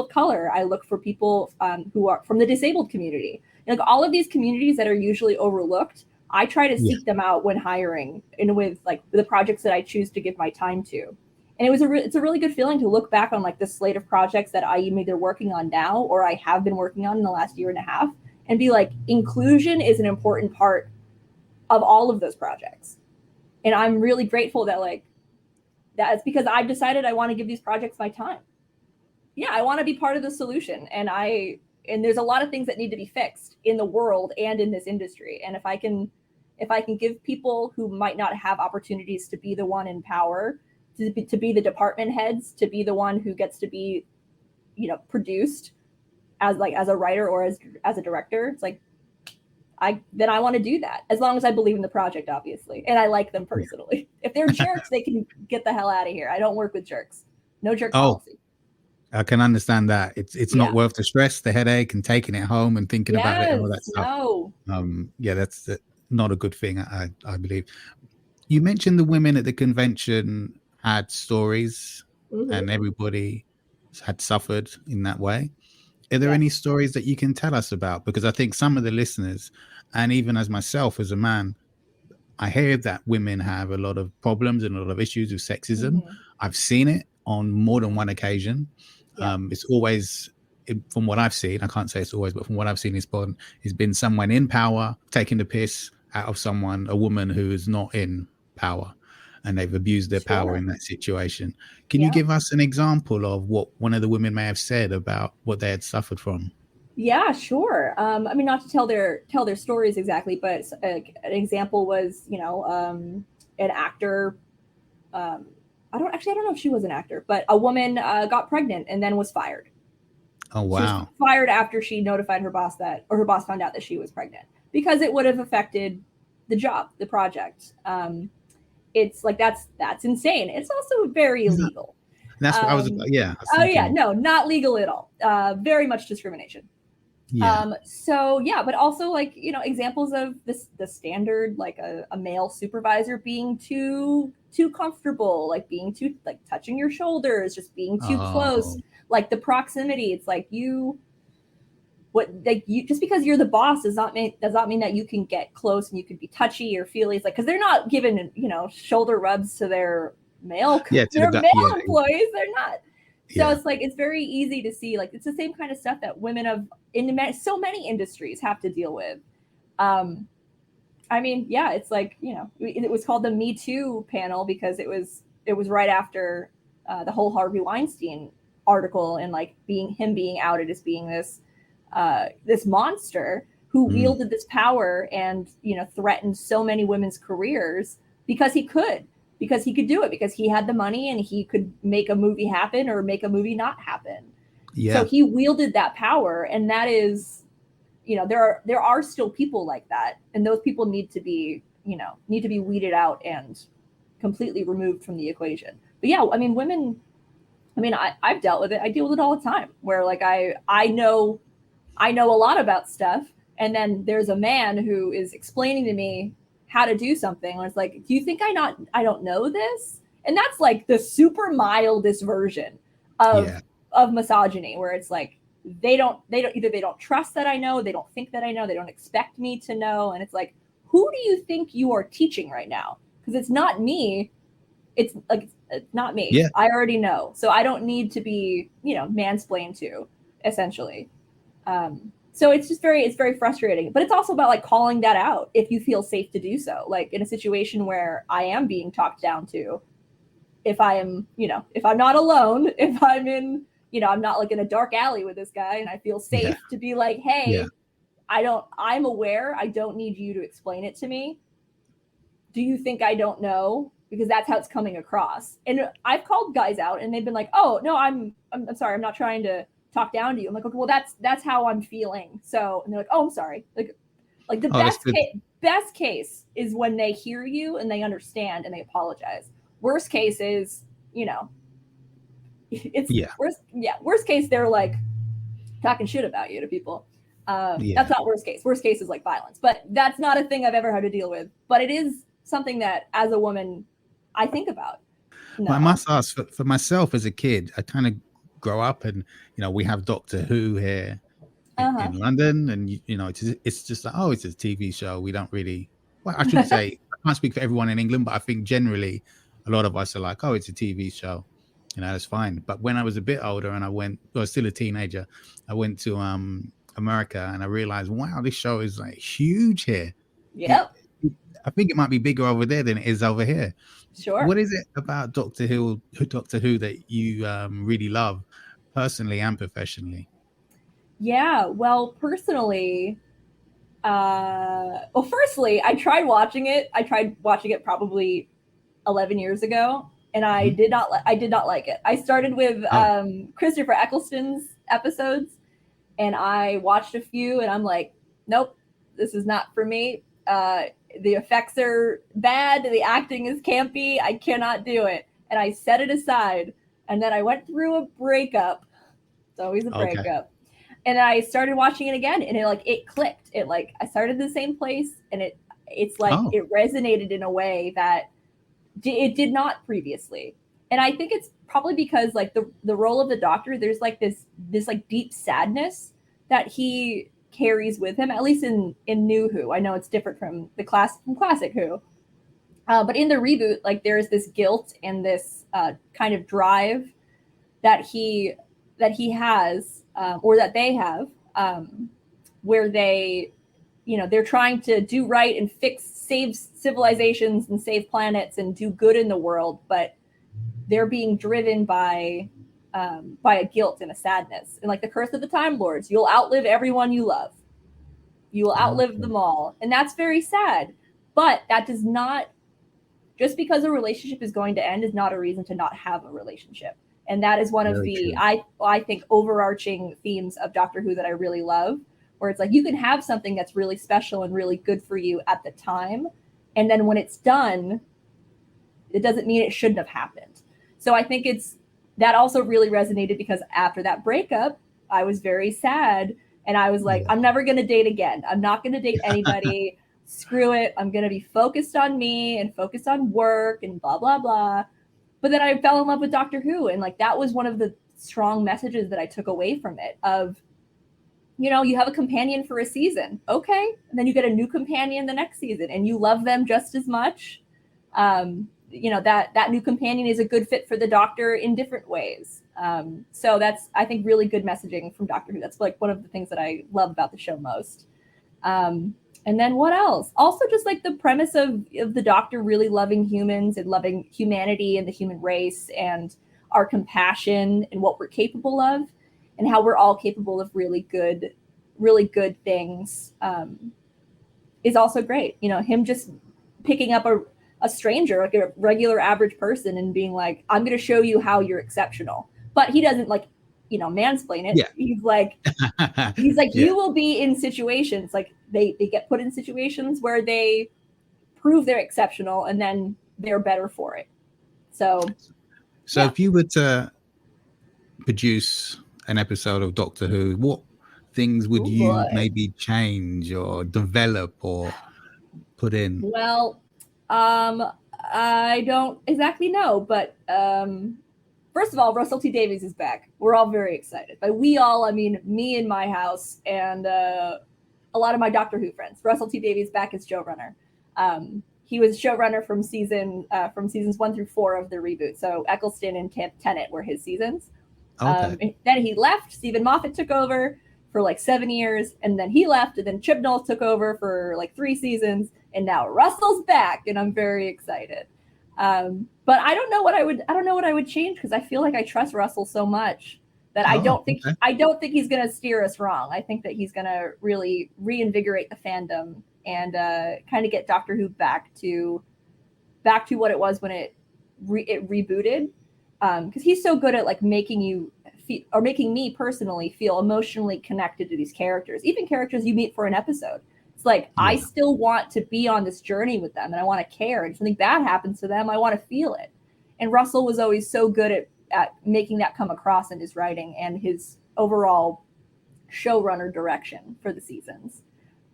color. I look for people who are from the disabled community. Like, all of these communities that are usually overlooked, I try to seek them out when hiring, and with like the projects that I choose to give my time to. And it's a really good feeling to look back on like the slate of projects that I am either working on now or I have been working on in the last year and a half, and be like, inclusion is an important part of all of those projects. And I'm really grateful that like that's because I've decided I want to give these projects my time. Yeah, I want to be part of the solution, and there's a lot of things that need to be fixed in the world and in this industry. And if I can give people who might not have opportunities to be the one in power, to be the department heads, to be the one who gets to be, you know, produced as a writer or as a director, it's like, I want to do that, as long as I believe in the project, obviously, and I like them personally. If they're jerks, they can get the hell out of here. I don't work with jerks. No jerk policy. I can understand that. It's not worth the stress, the headache, and taking it home and thinking about it and all that stuff. No. That's not a good thing, I believe. You mentioned the women at the convention had stories, and everybody had suffered in that way. Are there any stories that you can tell us about? Because I think some of the listeners, and even as myself as a man, I hear that women have a lot of problems and a lot of issues with sexism. I've seen it on more than one occasion. It's always, from what I've seen, I can't say it's always, but from what I've seen, it's been someone in power taking the piss out of a woman who is not in power, and they've abused their power in that situation. Can you give us an example of what one of the women may have said about what they had suffered from? Yeah, sure. I mean, not to tell their stories exactly, but an example was, you know, an actor. I don't know if she was an actor, but a woman got pregnant and then was fired. Oh, wow. She was fired after she notified her boss her boss found out that she was pregnant, because it would have affected the job, the project. It's like, that's insane. It's also very illegal. that's what I was. Yeah. I was Oh yeah, thinking, no, not legal at all. Very much discrimination. yeah. So yeah, but also like, examples of this, the standard, like a male supervisor being too comfortable, like being too, like touching your shoulders, just being too close, Oh, like the proximity. It's like just because you're the boss does not mean that you can get close and you can be touchy or feely. It's like, because they're not giving, shoulder rubs to their male yeah. To the their gut. male Yeah. employees. They're not. So Yeah. it's like, it's very easy to see, like, it's the same kind of stuff that women in so many industries have to deal with. I mean, yeah, it's like, it was called the Me Too panel because it was right after the whole Harvey Weinstein article, and like him being outed as being this monster who wielded this power and, threatened so many women's careers because he could do it, because he had the money and he could make a movie happen or make a movie not happen. Yeah. So he wielded that power, and that is, there are still people like that, and those people need to be weeded out and completely removed from the equation. But yeah, I mean, women, I've dealt with it. I deal with it all the time, where like I know a lot about stuff, and then there's a man who is explaining to me how to do something, and it's like, do you think I don't know this? And that's like the super mildest version of misogyny, where it's like they don't trust that I know, they don't think that I know, they don't expect me to know, and it's like, who do you think you are teaching right now? Because it's not me. It's like, it's not me. Yeah. I already know, so I don't need to be mansplained to, essentially. So it's very frustrating, but it's also about like calling that out if you feel safe to do so. Like in a situation where I am being talked down to, if I am, if I'm not alone, if I'm in, I'm not like in a dark alley with this guy, and I feel safe to be like, hey, I'm aware, I don't need you to explain it to me. Do you think I don't know? Because that's how it's coming across. And I've called guys out and they've been like, oh no, I'm sorry, I'm not trying to talk down to you. I'm like, okay, well that's how I'm feeling. So, and they're like, oh, I'm sorry. Like the best case is when they hear you and they understand and they apologize. Worst case is, worst case, they're like talking shit about you to people. That's not worst case. Worst case is like violence, but that's not a thing I've ever had to deal with. But it is something that as a woman, I think about. No. Well, I must ask, for myself as a kid, I kind of grow up and, we have Doctor Who here in London, and, it's just like, oh, it's a TV show. We don't really, well, I shouldn't say, I can't speak for everyone in England, but I think generally a lot of us are like, oh, it's a TV show. That's fine. But when I was a bit older and I was still a teenager, I went to America and I realized, wow, this show is like huge here. Yep. I think it might be bigger over there than it is over here. Sure. What is it about Doctor Who that you really love, personally and professionally? Yeah, well, personally, firstly, I tried watching it. I tried watching it probably 11 years ago, and I did not like it. I started with Christopher Eccleston's episodes, and I watched a few, and I'm like, nope, this is not for me. The effects are bad. The acting is campy. I cannot do it. And I set it aside. And then I went through a breakup. It's always a breakup. Okay. And I started watching it again, and it clicked. I started in the same place, and it resonated in a way that it did not previously. And I think it's probably because like the role of the Doctor, there's like this like deep sadness that he carries with him, at least in New Who. I know it's different from classic Who, but in the reboot, like there's this guilt and this kind of drive that he has, or that they have, where they, they're trying to do right and save civilizations and save planets and do good in the world, but they're being driven by a guilt and a sadness. And like the curse of the Time Lords, you'll outlive everyone you love. You will outlive them all. And that's very sad. But that does not, just because a relationship is going to end is not a reason to not have a relationship. And that is one of the, I think, overarching themes of Doctor Who that I really love, where it's like you can have something that's really special and really good for you at the time. And then when it's done, it doesn't mean it shouldn't have happened. So I think it's that also really resonated because after that breakup, I was very sad. And I was like, I'm never going to date again. I'm not going to date anybody. Screw it. I'm going to be focused on me and focused on work and blah, blah, blah. But then I fell in love with Doctor Who. And like, that was one of the strong messages that I took away from it of, you know, you have a companion for a season. Okay. And then you get a new companion the next season and you love them just as much. You know, that new companion is a good fit for the Doctor in different ways. So that's, I think, really good messaging from Doctor Who. That's like one of the things that I love about the show most. And then what else? Also just like the premise of the Doctor really loving humans and loving humanity and the human race and our compassion and what we're capable of and how we're all capable of really good things is also great. You know, him just picking up a stranger, like a regular average person, and being like, I'm going to show you how you're exceptional. But he doesn't like, you know, mansplain it. Yeah. He's like, you will be in situations like they get put in situations where they prove they're exceptional and then they're better for it. So if you were to produce an episode of Doctor Who, what things would you maybe change or develop or put in? Well, I don't exactly know, but first of all, Russell T Davies is back. We're all very excited. By we all, I mean me in my house and a lot of my Doctor Who friends. Russell T Davies back as showrunner. He was showrunner from seasons 1 through 4 of the reboot. So Eccleston and Tennant were his seasons. Okay. Then he left. Stephen Moffat took over for like 7 years, and then he left, and then Chibnall took over for like 3 seasons, and now Russell's back, and I'm very excited. But I don't know what I would change because I feel like I trust Russell so much that I don't think he's going to steer us wrong. I think that he's going to really reinvigorate the fandom and kind of get Doctor Who back to what it was when it rebooted. Because he's so good at like making you feel, or making me personally feel emotionally connected to these characters, even characters you meet for an episode. It's like, I still want to be on this journey with them and I want to care. And if something bad happens to them, I want to feel it. And Russell was always so good at making that come across in his writing and his overall showrunner direction for the seasons.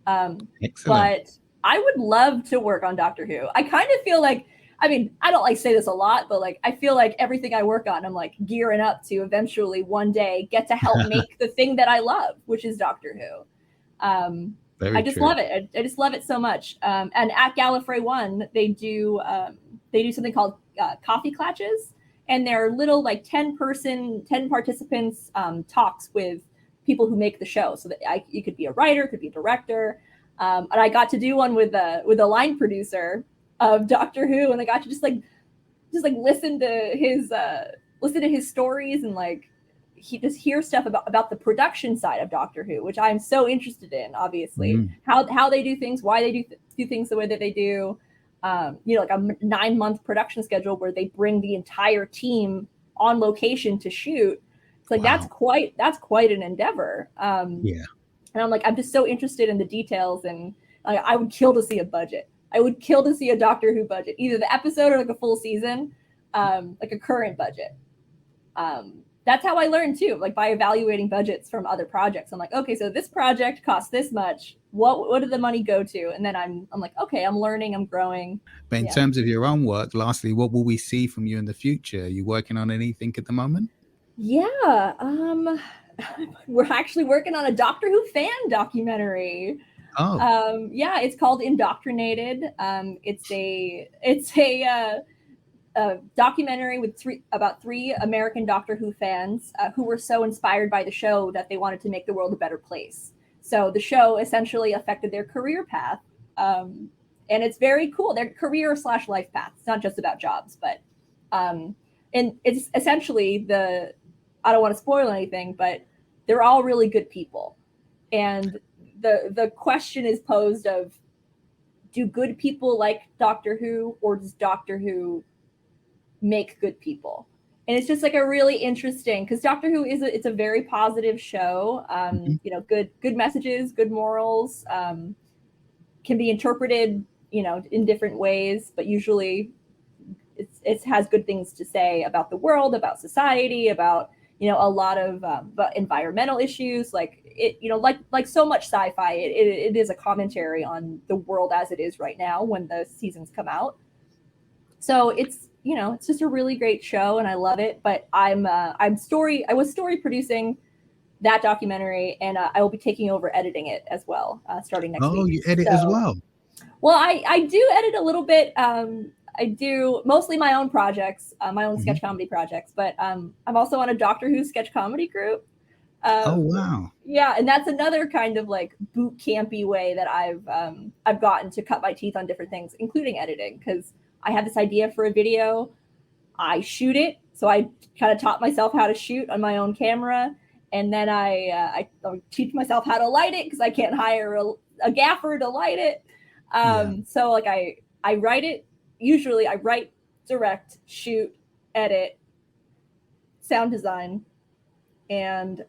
But I would love to work on Doctor Who. I kind of feel like, I mean, I don't like say this a lot, but like, I feel like everything I work on, I'm like gearing up to eventually one day get to help make the thing that I love, which is Doctor Who. I just love it. I just love it so much. And at Gallifrey 1, they do something called coffee clatches, and they're little like 10 participants talks with people who make the show. So that you could be a writer, could be a director. And I got to do one with a line producer of Doctor Who, and I got to just listen to his stories and like he just hear stuff about the production side of Doctor Who, which I'm so interested in, obviously. How they do things, why they do things the way that they do. You know, like a 9-month production schedule where they bring the entire team on location to shoot. It's like that's quite an endeavor. And I'm like, I'm just so interested in the details, and I would kill to see a budget. I would kill to see a Doctor Who budget, either the episode or like a full season, like a current budget. That's how I learned too, like by evaluating budgets from other projects. I'm like, okay, so this project costs this much. What did the money go to? And then I'm like, okay, I'm learning, I'm growing. But in terms of your own work, lastly, what will we see from you in the future? Are you working on anything at the moment? Yeah, we're actually working on a Doctor Who fan documentary. Yeah, it's called Indoctrinated. It's a documentary with about 3 American Doctor Who fans who were so inspired by the show that they wanted to make the world a better place. So the show essentially affected their career path, and it's very cool. Their career / life path. It's not just about jobs, but and it's essentially I don't want to spoil anything, but they're all really good people, and the question is posed of, do good people like Doctor Who, or does Doctor Who make good people? And it's just like a really interesting, because Doctor Who it's a very positive show. You know, good messages, good morals, can be interpreted, you know, in different ways, but usually it has good things to say about the world, about society, about, you know, a lot of environmental issues. Like it, you know, like so much sci-fi, it is a commentary on the world as it is right now when the seasons come out. So it's, you know, it's just a really great show and I love it. But I was story producing that documentary, and I will be taking over editing it as well, starting next week. Oh, you edit as well? Well, I do edit a little bit. I do mostly my own projects, my own sketch comedy projects, but I'm also on a Doctor Who sketch comedy group. Oh, wow. Yeah, and that's another kind of like boot campy way that I've gotten to cut my teeth on different things, including editing, because I have this idea for a video, I shoot it, so I kind of taught myself how to shoot on my own camera, and then I teach myself how to light it because I can't hire a gaffer to light it. So like I write it. Usually I write, direct, shoot, edit, sound design, and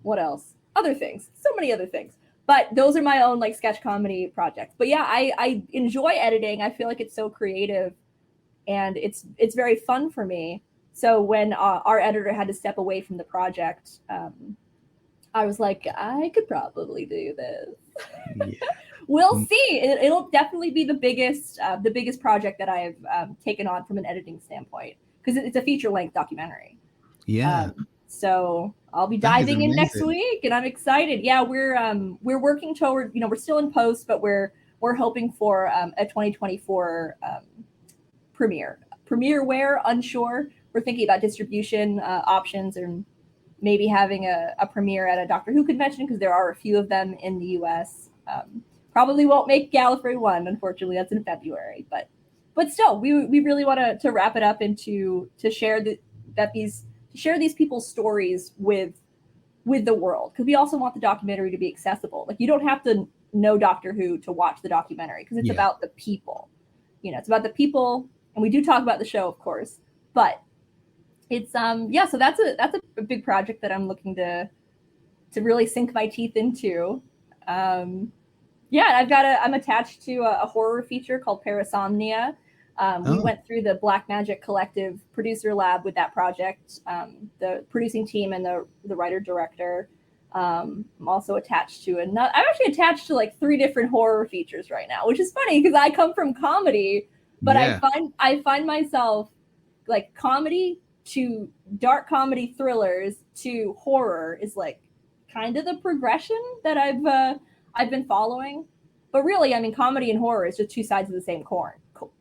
what else? Other things. So many other things. But those are my own like sketch comedy projects. But yeah, I enjoy editing. I feel like it's so creative and it's very fun for me. So when our editor had to step away from the project, I was like, I could probably do this. Yeah. We'll see. It'll definitely be the biggest project that I have taken on from an editing standpoint, because it's a feature-length documentary. Yeah. So I'll be diving in next week, and I'm excited. Yeah, we're working toward, you know, we're still in post, but we're hoping for a 2024 premiere. Premiere where? Unsure. We're thinking about distribution options, and maybe having a premiere at a Doctor Who convention, because there are a few of them in the U.S. Probably won't make Gallifrey 1, unfortunately. That's in February, but still, we really want to wrap it up and to share these people's stories with the world, because we also want the documentary to be accessible. Like, you don't have to know Doctor Who to watch the documentary, because it's about the people. You know, it's about the people, and we do talk about the show, of course, but it's so that's a big project that I'm looking to really sink my teeth into. I'm attached to a horror feature called Parasomnia. We went through the Black Magic Collective producer lab with that project, the producing team and the writer director. I'm also attached to I'm actually attached to like 3 different horror features right now, which is funny because I come from comedy, but I find myself like comedy to dark comedy thrillers to horror is like kind of the progression that I've been following. But really, I mean, comedy and horror is just 2 sides of the same coin.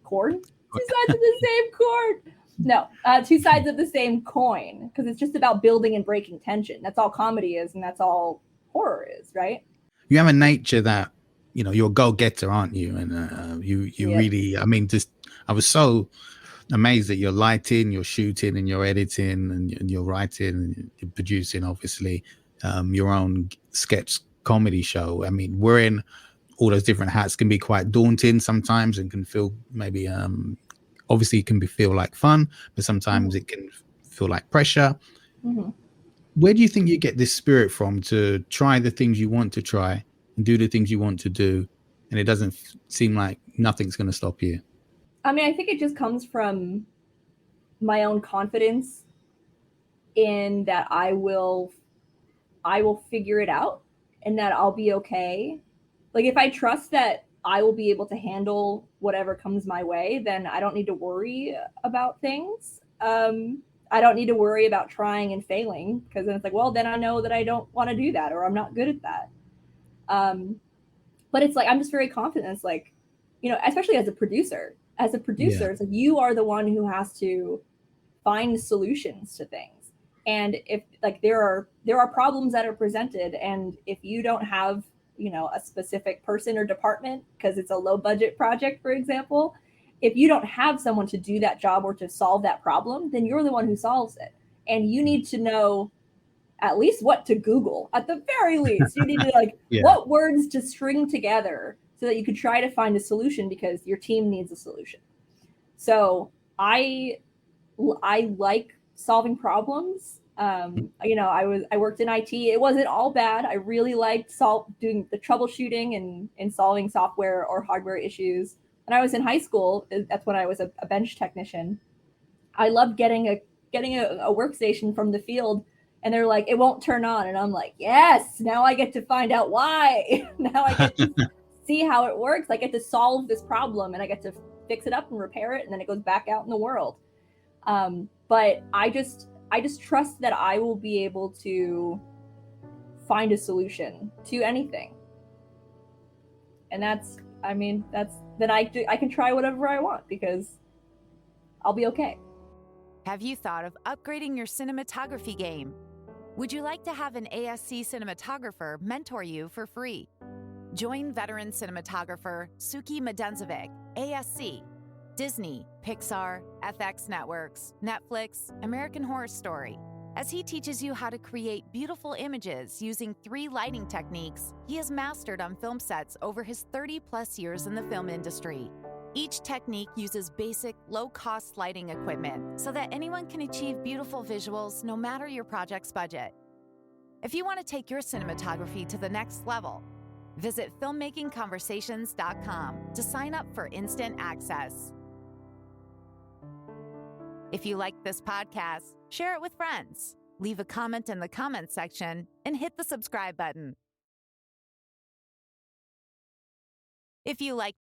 Corn? 2 sides of the same coin. No, 2 sides of the same coin, because it's just about building and breaking tension. That's all comedy is, and that's all horror is, right? You have a nature that, you know, you're a go-getter, aren't you? And you really, I mean, just I was so amazed that you're lighting, you're shooting, and you're editing, and you're writing, and you're producing, obviously, your own sketch comedy show. I mean, wearing all those different hats can be quite daunting sometimes, and can feel maybe obviously it can feel like fun, but sometimes it can feel like pressure. Where do you think you get this spirit from to try the things you want to try and do the things you want to do, and it doesn't seem like nothing's going to stop you? I mean, I think it just comes from my own confidence in that I will figure it out and that I'll be okay. Like, if I trust that I will be able to handle whatever comes my way, then I don't need to worry about things. I don't need to worry about trying and failing, because then it's like, well, then I know that I don't want to do that, or I'm not good at that. But it's like, I'm just very confident. It's like, you know, especially as a producer, it's like you are the one who has to find solutions to things. And if like there are problems that are presented, and if you don't have, you know, a specific person or department, because it's a low budget project, for example, if you don't have someone to do that job or to solve that problem, then you're the one who solves it. And you need to know at least what to Google. At the very least, you need to like what words to string together so that you could try to find a solution, because your team needs a solution. So I like solving problems. You know, I worked in IT. It wasn't all bad. I really liked doing the troubleshooting and solving software or hardware issues. When I was in high school, that's when I was a bench technician. I love getting a workstation from the field, and they're like, it won't turn on, and I'm like, yes, now I get to find out why. Now I get to see how it works. I get to solve this problem, and I get to fix it up and repair it, and then it goes back out in the world. But I just trust that I will be able to find a solution to anything. And then I can try whatever I want because I'll be okay. Have you thought of upgrading your cinematography game? Would you like to have an ASC cinematographer mentor you for free? Join veteran cinematographer Suki Medenzovic, ASC, Disney, Pixar, FX Networks, Netflix, American Horror Story. As he teaches you how to create beautiful images using 3 lighting techniques he has mastered on film sets over his 30-plus years in the film industry. Each technique uses basic, low-cost lighting equipment so that anyone can achieve beautiful visuals no matter your project's budget. If you want to take your cinematography to the next level, visit filmmakingconversations.com to sign up for instant access. If you like this podcast, share it with friends, leave a comment in the comments section, and hit the subscribe button. If you like